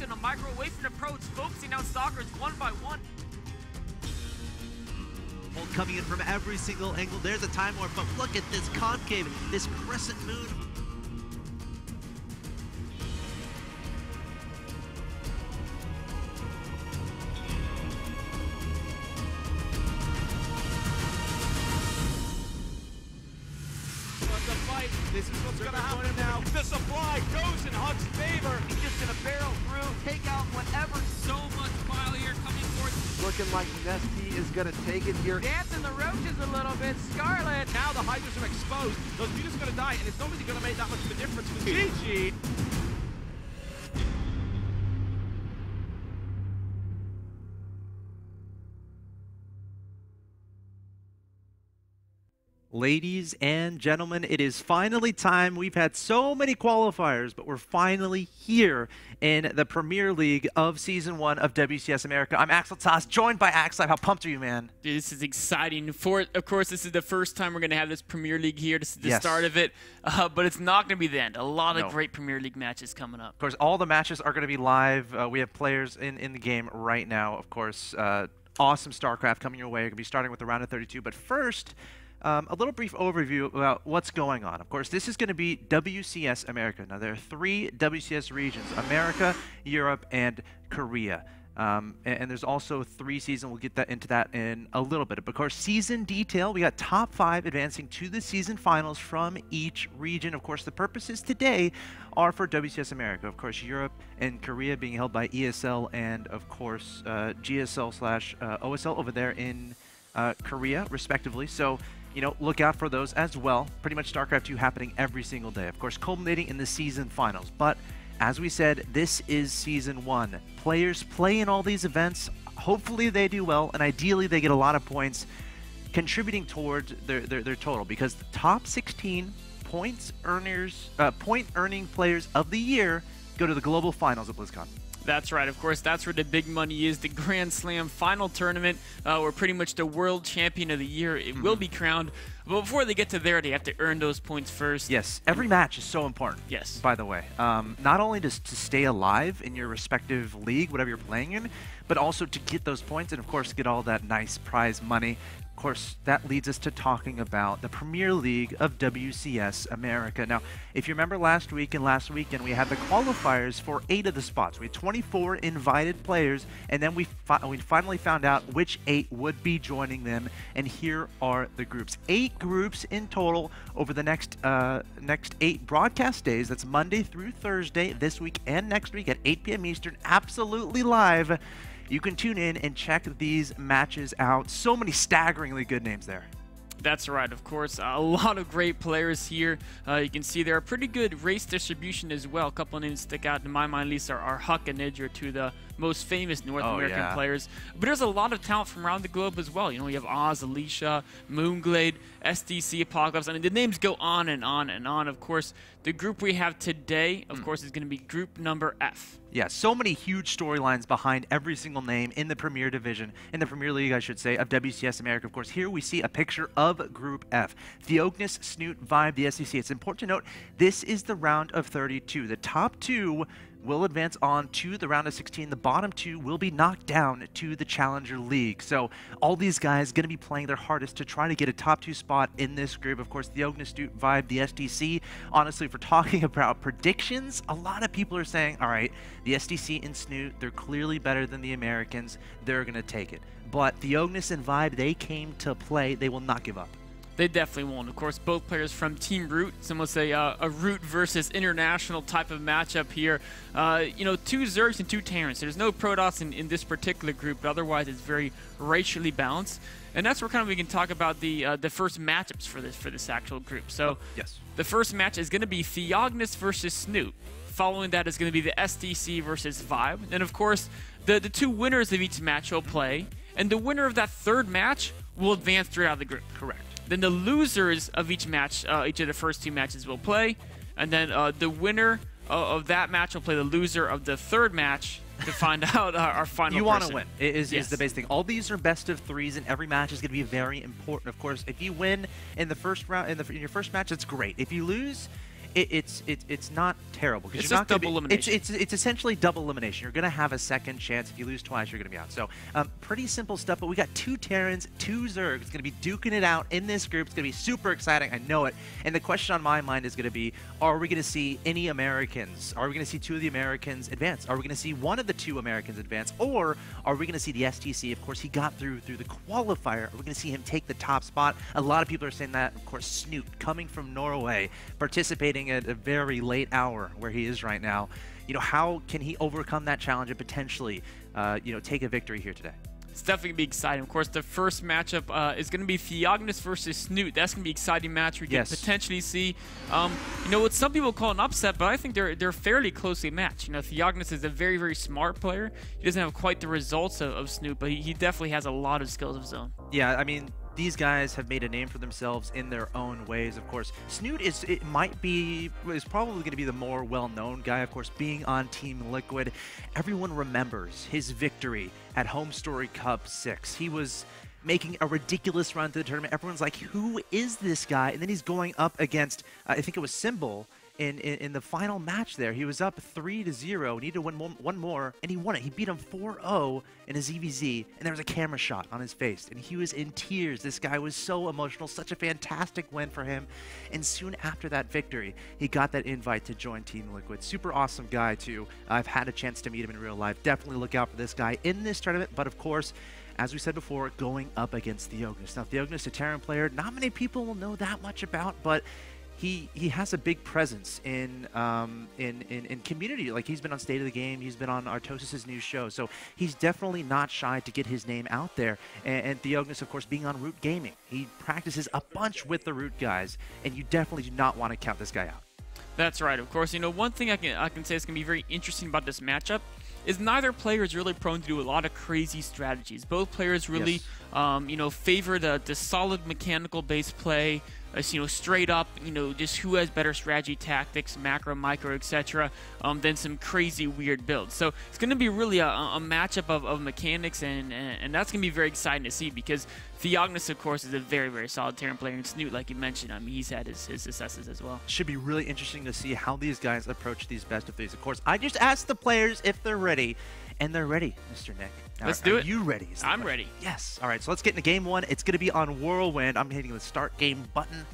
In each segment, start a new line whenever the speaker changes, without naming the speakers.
and a micro away from the pro. It's focusing down stalkers one by one.
Ult coming in from every single angle. There's a time warp, but look at this concave, this crescent moon.
This is what's going to happen now. The supply goes in Huck's favor.
He's just going to barrel through, take out whatever. So much pile here coming towards.
Looking like Nesty is going to take it here.
Dancing the roaches a little bit. Scarlet.
Now the Hydras are exposed. Those units are going to die, and it's not really going to make that much of a difference with GG.
Ladies and gentlemen, it is finally time. We've had so many qualifiers, but we're finally here in the Premier League of Season 1 of WCS America. I'm axeltoss, joined by axslav. How pumped are you, man?
Dude, this is exciting. Of course, this is the first time we're going to have this Premier League here. This is the start of it, but it's not going to be the end. A lot of great Premier League matches coming up.
Of course, all the matches are going to be live. We have players in the game right now, of course. Awesome StarCraft coming your way. We're going to be starting with the round of 32, but first, a little brief overview about what's going on. Of course, this is going to be WCS America. Now, there are 3 WCS regions: America, Europe, and Korea. And there's also 3 seasons. We'll get into that in a little bit. But of course, season detail, we got top 5 advancing to the season finals from each region. Of course, the purposes today are for WCS America. Of course, Europe and Korea being held by ESL and, of course, GSL/OSL over there in Korea, respectively. So, you know, look out for those as well. Pretty much StarCraft 2 happening every single day. Of course, culminating in the season finals. But as we said, this is Season 1. Players play in all these events. Hopefully they do well, and ideally they get a lot of points contributing towards their total, because the top 16 point earning players of the year go to the global finals at BlizzCon.
That's right. Of course, that's where the big money is. The Grand Slam final tournament, where pretty much the world champion of the year will be crowned. But before they get to there, they have to earn those points first.
Yes, every match is so important.
Yes.
By the way, not only to stay alive in your respective league, whatever you're playing in, but also to get those points and, of course, get all that nice prize money. Of course, that leads us to talking about the Premier League of WCS America. Now, if you remember last week and last weekend, we had the qualifiers for 8 of the spots. We had 24 invited players, and then we finally found out which 8 would be joining them, and here are the groups. 8 groups in total over the next 8 broadcast days. That's Monday through Thursday, this week and next week at 8 p.m. Eastern, absolutely live. You can tune in and check these matches out. So many staggeringly good names there.
That's right, of course. A lot of great players here. You can see there are pretty good race distribution as well. A couple of names stick out in my mind, at least, are Huck and Nidra, 2 of the most famous North American players. But there's a lot of talent from around the globe as well. You know, you have Oz, Alicia, Moonglade, SDC, Apocalypse. I mean, the names go on and on and on. Of course, the group we have today, of course, is going to be group number F.
Yeah, so many huge storylines behind every single name in the Premier Division, in the Premier League, I should say, of WCS America. Of course, here we see a picture of Group F. TheOgnis, Snute, Vibe, the SEC. It's important to note, this is the round of 32. The top 2 will advance on to the round of 16. The bottom 2 will be knocked down to the Challenger League. So all these guys going to be playing their hardest to try to get a top 2 spot in this group. Of course, TheOgnis, Snute, Vibe, the SDC. Honestly, if we're talking about predictions, a lot of people are saying, all right, the SDC and Snute, they're clearly better than the Americans. They're going to take it. But TheOgnis and Vibe, they came to play. They will not give up.
They definitely won't. Of course, both players from Team Root. Some would say a Root versus international type of matchup here. You know, 2 Zergs and 2 Terrans. There's no Protoss in this particular group, but otherwise it's very racially balanced. And that's where kind of we can talk about the first matchups for this actual group. So the first match is going to be TheOgnis versus Snute. Following that is going to be the SDC versus Vibe. And of course, the 2 winners of each match will play. And the winner of that 3rd match will advance throughout the group.
Correct.
Then the losers of each match, each of the first 2 matches will play. And then the winner of that match will play the loser of the 3rd match to find out our final
You want to win, is
yes.
the basic thing. All these are best of 3s, and every match is going to be very important. Of course, if you win in the first round, in your first match, that's great. If you lose, It's not terrible.
It's just double elimination.
It's essentially double elimination. You're going to have a second chance. If you lose twice, you're going to be out. So pretty simple stuff, but we got 2 Terrans, 2 Zergs. It's going to be duking it out in this group. It's going to be super exciting. I know it. And the question on my mind is going to be, are we going to see any Americans? Are we going to see 2 of the Americans advance? Are we going to see 1 of the 2 Americans advance? Or are we going to see the STC? Of course, he got through the qualifier. Are we going to see him take the top spot? A lot of people are saying that. Of course, Snute, coming from Norway, participating at a very late hour where he is right now. You know, how can he overcome that challenge and potentially, take a victory here today?
It's definitely going to be exciting. Of course, the first matchup is going to be TheOgnis versus Snute. That's going to be an exciting match. We can potentially see, what some people call an upset, but I think they're fairly closely matched. You know, TheOgnis is a very, very smart player. He doesn't have quite the results of Snute, but he definitely has a lot of skills of his own.
Yeah, I mean, these guys have made a name for themselves in their own ways. Of course, Snute is probably going to be the more well-known guy. Of course, being on Team Liquid, everyone remembers his victory at Home Story Cup 6. He was making a ridiculous run to the tournament. Everyone's like, who is this guy? And then he's going up against, I think it was Symbol, in the final match there. He was up 3-0, needed to win one more, and he won it. He beat him 4-0 in his EVZ, and there was a camera shot on his face, and he was in tears. This guy was so emotional, such a fantastic win for him. And soon after that victory, he got that invite to join Team Liquid. Super awesome guy, too. I've had a chance to meet him in real life. Definitely look out for this guy in this tournament, but of course, as we said before, going up against TheOgnis. Now, TheOgnis, a Terran player, not many people will know that much about, but he has a big presence in community. Like, he's been on State of the Game, he's been on Artosis' new show, so he's definitely not shy to get his name out there. And TheOgnis, of course, being on Root Gaming, he practices a bunch with the Root guys, and you definitely do not want to count this guy out.
That's right. Of course, one thing I can say is going to be very interesting about this matchup is neither player is really prone to do a lot of crazy strategies. Both players really, favor the solid mechanical base play, straight up, just who has better strategy, tactics, macro, micro, etc., than some crazy weird builds. So it's going to be really a matchup of mechanics, and that's going to be very exciting to see, because TheOgnis, of course, is a very, very solid Terran player, and Snute, like you mentioned, I mean, he's had his successes as well.
Should be really interesting to see how these guys approach these best of threes. Of course, I just asked the players if they're ready, and they're ready, Mr. Nick. Now,
let's do it.
Are you ready?
I'm ready.
Yes. All right, so let's get into game 1. It's going to be on Whirlwind. I'm hitting the start game button.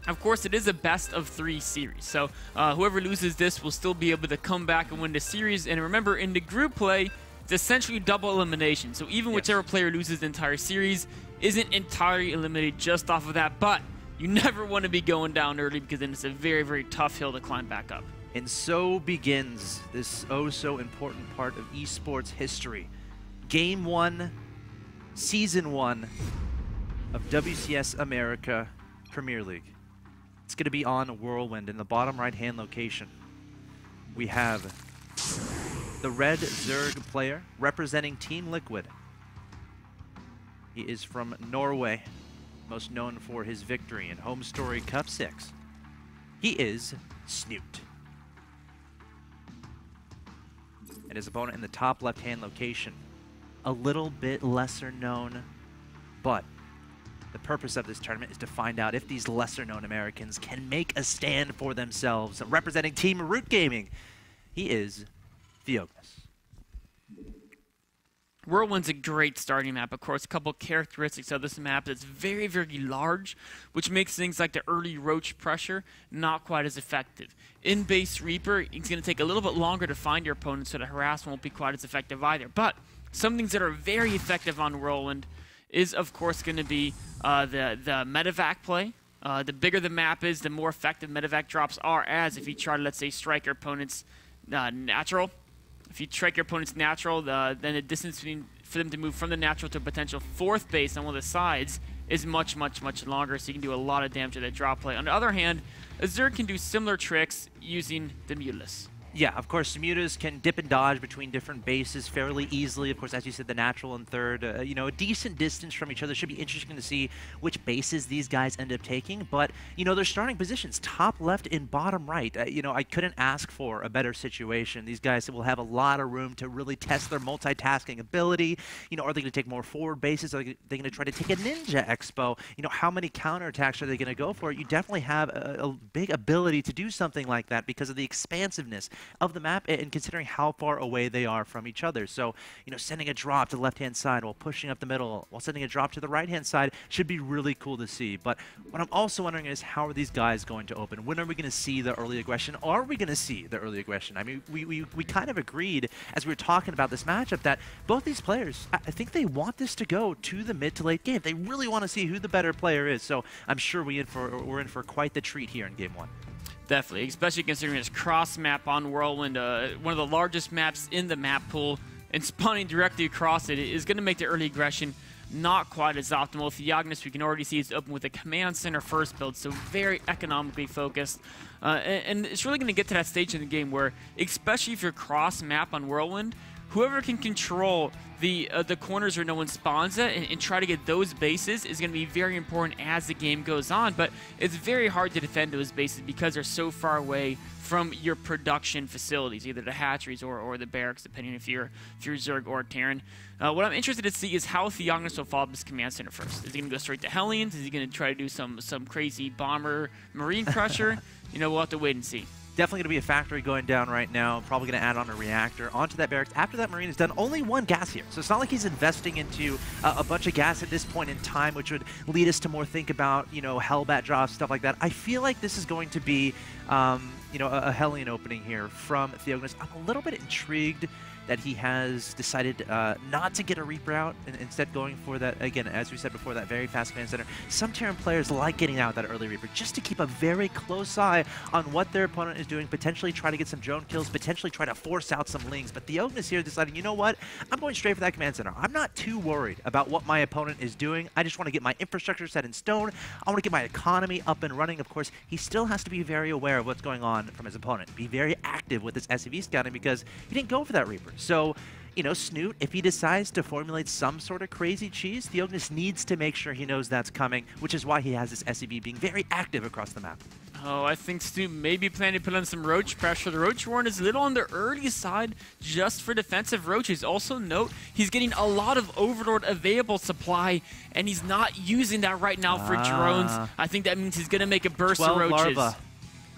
Of course, it is a best-of-3 series, so whoever loses this will still be able to come back and win the series. And remember, in the group play, it's essentially double elimination, so even whichever player loses the entire series isn't entirely eliminated just off of that, but you never want to be going down early, because then it's a very, very tough hill to climb back up.
And so begins this oh-so-important part of esports history. Game 1, Season 1 of WCS America Premier League. It's going to be on Whirlwind in the bottom right-hand location. We have the red Zerg player representing Team Liquid. He is from Norway, most known for his victory in Home Story Cup 6. He is Snute. And his opponent in the top left-hand location, a little bit lesser known, but the purpose of this tournament is to find out if these lesser-known Americans can make a stand for themselves. Representing Team Root Gaming, he is TheOgnis.
Whirlwind's a great starting map. Of course, a couple characteristics of this map. It's very, very large, which makes things like the early roach pressure not quite as effective. In base Reaper, it's going to take a little bit longer to find your opponent, so the harassment won't be quite as effective either. But some things that are very effective on Whirlwind is, of course, going to be the medevac play. The bigger the map is, the more effective medevac drops are, as if you try to, let's say, strike your opponent's natural. If you strike your opponent's natural, then the distance for them to move from the natural to a potential 4th base on one of the sides is much, much, much longer, so you can do a lot of damage to that drop play. On the other hand, a Zerg can do similar tricks using the Mutilus.
Yeah, of course, mutas can dip and dodge between different bases fairly easily. Of course, as you said, the natural and third, you know, a decent distance from each other. Should be interesting to see which bases these guys end up taking. But, you know, their starting positions, top left and bottom right. You know, I couldn't ask for a better situation. These guys will have a lot of room to really test their multitasking ability. You know, are they going to take more forward bases? Are they going to try to take a Ninja Expo? You know, how many counterattacks are they going to go for? You definitely have a big ability to do something like that because of the expansiveness of the map and considering how far away they are from each other. So, you know, sending a drop to the left-hand side while pushing up the middle, while sending a drop to the right-hand side should be really cool to see. But what I'm also wondering is, how are these guys going to open? When are we going to see the early aggression? Are we going to see the early aggression? I mean, we kind of agreed as we were talking about this matchup that both these players, I think they want this to go to the mid to late game. They really want to see who the better player is. So I'm sure we're in for quite the treat here in game one.
Definitely, especially considering this cross map on Whirlwind, one of the largest maps in the map pool, and spawning directly across it is going to make the early aggression not quite as optimal. TheOgnis, we can already see, is open with a command center first build, so very economically focused. And it's really going to get to that stage in the game where, especially if you're cross map on Whirlwind, whoever can control the corners where no one spawns at and try to get those bases is going to be very important as the game goes on. But it's very hard to defend those bases because they're so far away from your production facilities, either the hatcheries or the barracks, depending if you're Zerg or Terran. What I'm interested to see is how TheOgnis will follow up his command center first. Is he going to go straight to Hellions? Is he going to try to do some crazy bomber marine crusher? You know, we'll have to wait and see.
Definitely going to be a factory going down right now. Probably going to add on a reactor onto that barracks. After that, Marine has done only one gas here. So it's not like he's investing into a bunch of gas at this point in time, which would lead us to more think about, you know, Hellbat drops, stuff like that. I feel like this is going to be, you know, a Hellion opening here from TheOgnis. I'm a little bit intrigued that he has decided not to get a Reaper out and instead going for that, again, as we said before, that very fast command center. Some Terran players like getting out that early Reaper just to keep a very close eye on what their opponent is doing, potentially try to get some drone kills, potentially try to force out some lings. But TheOgnis here deciding, you know what, I'm going straight for that command center. I'm not too worried about what my opponent is doing. I just want to get my infrastructure set in stone. I want to get my economy up and running. Of course, he still has to be very aware of what's going on from his opponent. Be very active with his SCV scouting because he didn't go for that Reaper. So, you know, Snute, if he decides to formulate some sort of crazy cheese, TheOgnis needs to make sure he knows that's coming, which is why he has this SCV being very active across the map.
Oh, I think Snute may be planning to put on some roach pressure. The roach warren is a little on the early side just for defensive roaches. Also note, he's getting a lot of Overlord available supply, and he's not using that right now for drones. I think that means he's going to make a burst of roaches.
Larva.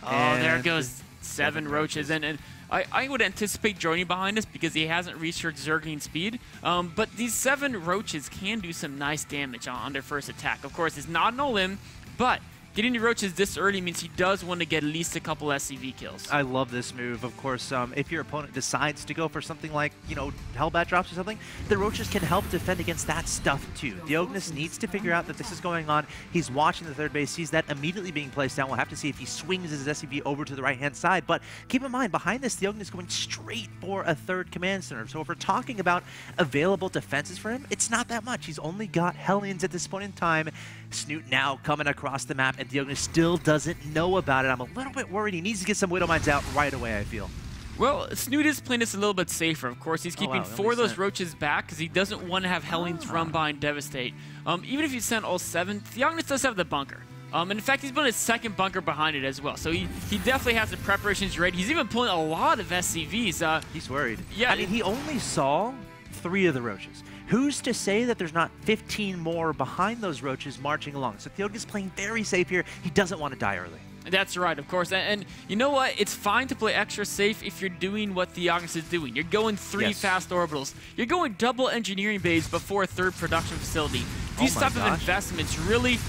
Oh, there goes 7 roaches. And I would anticipate droning behind us because he hasn't researched Zergling speed. But these 7 roaches can do some nice damage on their first attack. Of course, it's not an all-in, but getting the roaches this early means he does want to get at least a couple SCV kills.
I love this move. Of course, if your opponent decides to go for something like, you know, Hellbat drops or something, the roaches can help defend against that stuff too. TheOgnis needs to figure out that this is going on. He's watching the third base, sees that immediately being placed down. We'll have to see if he swings his SCV over to the right-hand side. But keep in mind, behind this, TheOgnis is going straight for a third command center. So if we're talking about available defenses for him, it's not that much. He's only got Hellions at this point in time. Snute now coming across the map, and TheOgnis still doesn't know about it. I'm a little bit worried. He needs to get some Widow Mines out right away, I feel.
Well, Snute is playing this a little bit safer. Of course, he's keeping 4 of those roaches back because he doesn't want to have Hellions run by and devastate. Even if you send all 7, TheOgnis does have the bunker. And in fact, he's building his second bunker behind it as well. So he definitely has the preparations ready. He's even pulling a lot of SCVs.
He's worried.
Yeah.
I mean, he only saw 3 of the roaches. Who's to say that there's not 15 more behind those roaches marching along? So TheOgnis is playing very safe here. He doesn't want to die early.
That's right, of course. And you know what? It's fine to play extra safe if you're doing what TheOgnis is doing. You're going 3 fast orbitals. You're going double engineering bays before a 3rd production facility. These type of investments really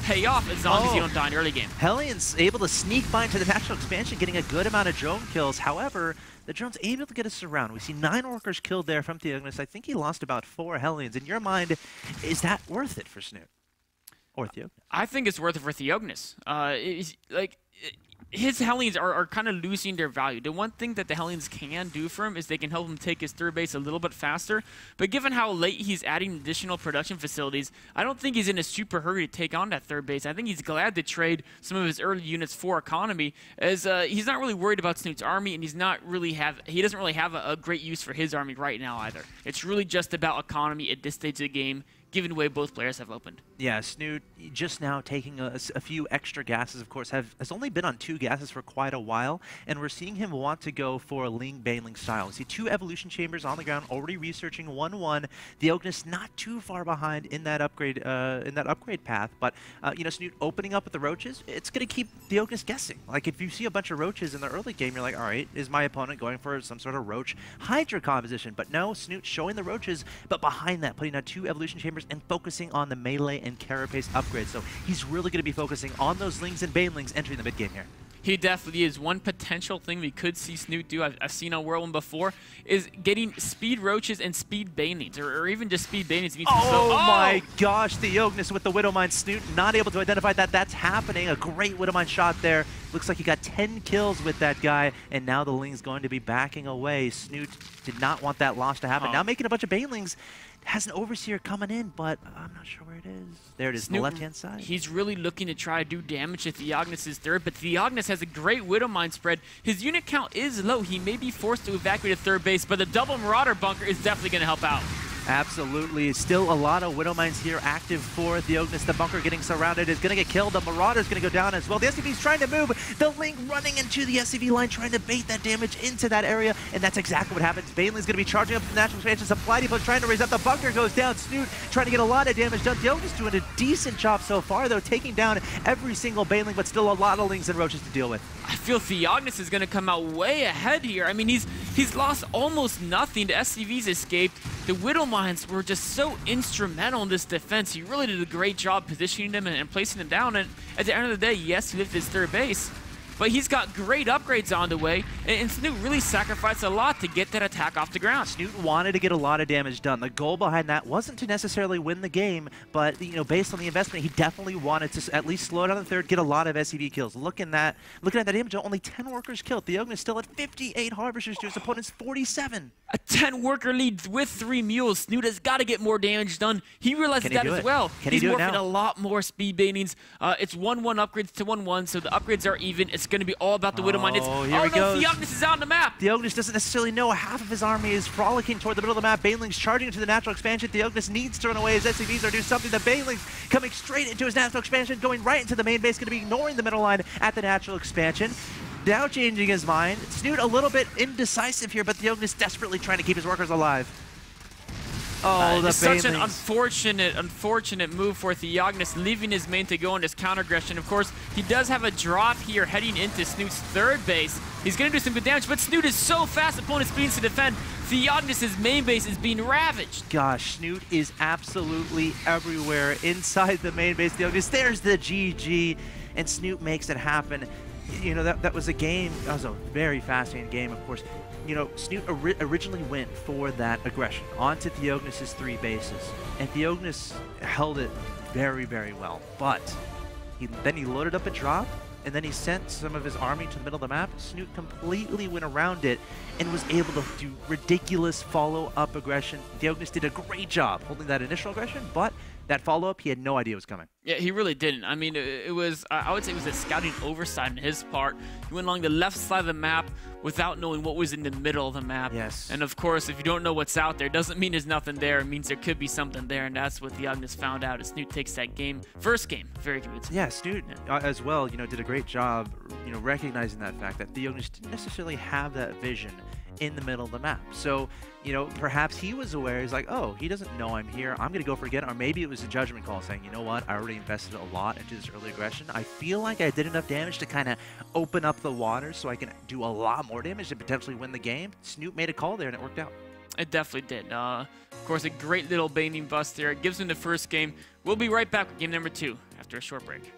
pay off as long as you don't die in early game.
Hellions able to sneak by into the natural expansion, getting a good amount of drone kills. However, the drone's able to get us around. We see 9 orcers killed there from TheOgnis. I think he lost about 4 Hellions. In your mind, is that worth it for Snute? Or TheOgnis.
I think it's worth it for TheOgnis. His Hellions are kind of losing their value. The one thing that the Hellions can do for him is they can help him take his third base a little bit faster. But given how late he's adding additional production facilities, I don't think he's in a super hurry to take on that third base. I think he's glad to trade some of his early units for economy, as he's not really worried about Snute's army, and he doesn't really have a great use for his army right now either. It's really just about economy at this stage of the game, given the way both players have opened.
Yeah, Snute just now taking a few extra gases, of course, has only been on 2 gases for quite a while, and we're seeing him want to go for a Ling Baneling style. We see 2 evolution chambers on the ground, already researching 1-1. TheOgnis not too far behind in that upgrade path, but you know, Snute opening up with the roaches, it's going to keep TheOgnis guessing. Like, if you see a bunch of roaches in the early game, you're like, all right, is my opponent going for some sort of roach Hydra composition? But no, Snute showing the roaches, but behind that, putting out 2 evolution chambers and focusing on the melee and carapace upgrades. So he's really going to be focusing on those Lings and Banelings entering the mid game here.
He definitely is. One potential thing we could see Snute do, I've seen on Whirlwind before, is getting speed roaches and speed banelings, or even just speed banelings.
Oh my gosh, TheOgnis with the Widowmine. Snute not able to identify that that's happening. A great Widowmine shot there. Looks like he got 10 kills with that guy, and now the Ling's going to be backing away. Snute did not want that loss to happen. Now making a bunch of banelings. Has an Overseer coming in, but I'm not sure where it is. There it is, on the left-hand side.
He's really looking to try to do damage to TheOgnis' third, but TheOgnis has a great Widowmine spread. His unit count is low. He may be forced to evacuate a third base, but the double Marauder bunker is definitely going to help out.
Absolutely. Still a lot of Widowmines here active for TheOgnis. The bunker getting surrounded is going to get killed. The Marauder's going to go down as well. The SCV's trying to move. The Ling running into the SCV line, trying to bait that damage into that area, and that's exactly what happens. Baneling's going to be charging up the natural expansion. Supply depot trying to raise up. The bunker goes down. Snute trying to get a lot of damage done. TheOgnis doing a decent job so far, though, taking down every single Baneling, but still a lot of Lings and Roaches to deal with.
I feel TheOgnis is going to come out way ahead here. I mean, he's lost almost nothing. The SCVs escaped. The Widowmines were just so instrumental in this defense. He really did a great job positioning them and placing them down. And at the end of the day, yes, he lifted his third base, but he's got great upgrades on the way, and Snute really sacrificed a lot to get that attack off the ground.
Snute wanted to get a lot of damage done. The goal behind that wasn't to necessarily win the game, but you know, based on the investment, he definitely wanted to at least slow down the third, get a lot of SCV kills. Looking at that damage, only 10 workers killed. TheOgnis still at 58 Harvesters to his opponent's 47.
A 10-worker lead with 3 mules. Snute has got to get more damage done. He realizes that as well. He's morphing a lot more speed banings. It's 1-1 upgrades to 1-1, so the upgrades are even. It's going to be all about the Widowmine. TheOgnis is on the map.
TheOgnis doesn't necessarily know. Half of his army is frolicking toward the middle of the map. Baneling's charging into the natural expansion. TheOgnis needs to run away. His SCVs are doing something. The Baneling's coming straight into his natural expansion, going right into the main base, going to be ignoring the middle line at the natural expansion. Now changing his mind. Snute a little bit indecisive here, but TheOgnis desperately trying to keep his workers alive. Oh, the
such an unfortunate move for TheOgnis, leaving his main to go on his counter aggression. Of course, he does have a drop here heading into Snute's third base. He's going to do some good damage, but Snute is so fast, opponent's speeds to defend. TheOgnis' main base is being ravaged.
Gosh, Snute is absolutely everywhere inside the main base. TheOgnis, there's the GG, and Snute makes it happen. You know, that was a game, that was a very fascinating game, of course. You know, Snute originally went for that aggression onto TheOgnis' 3 bases, and TheOgnis held it very, very well. But then he loaded up a drop, and then he sent some of his army to the middle of the map. Snute completely went around it and was able to do ridiculous follow-up aggression. TheOgnis did a great job holding that initial aggression, but that follow-up, he had no idea was coming.
Yeah, he really didn't. I mean, it was, I would say it was a scouting oversight on his part. He went along the left side of the map without knowing what was in the middle of the map.
Yes.
And of course, if you don't know what's out there, doesn't mean there's nothing there. It means there could be something there, and that's what TheOgnis found out as Snute takes that game. First game, very convincing.
Yeah, Snute as well, you know, did a great job, you know, recognizing that fact that TheOgnis didn't necessarily have that vision in the middle of the map. So, you know, perhaps he was aware. He's like, oh, he doesn't know I'm here. I'm going to go for it again. Or maybe it was a judgment call saying, you know what, I already invested a lot into this early aggression. I feel like I did enough damage to kind of open up the waters so I can do a lot more damage to potentially win the game. Snute made a call there, and it worked out.
It definitely did. Of course, a great little Baning bust there. It gives him the first game. We'll be right back with game number 2 after a short break.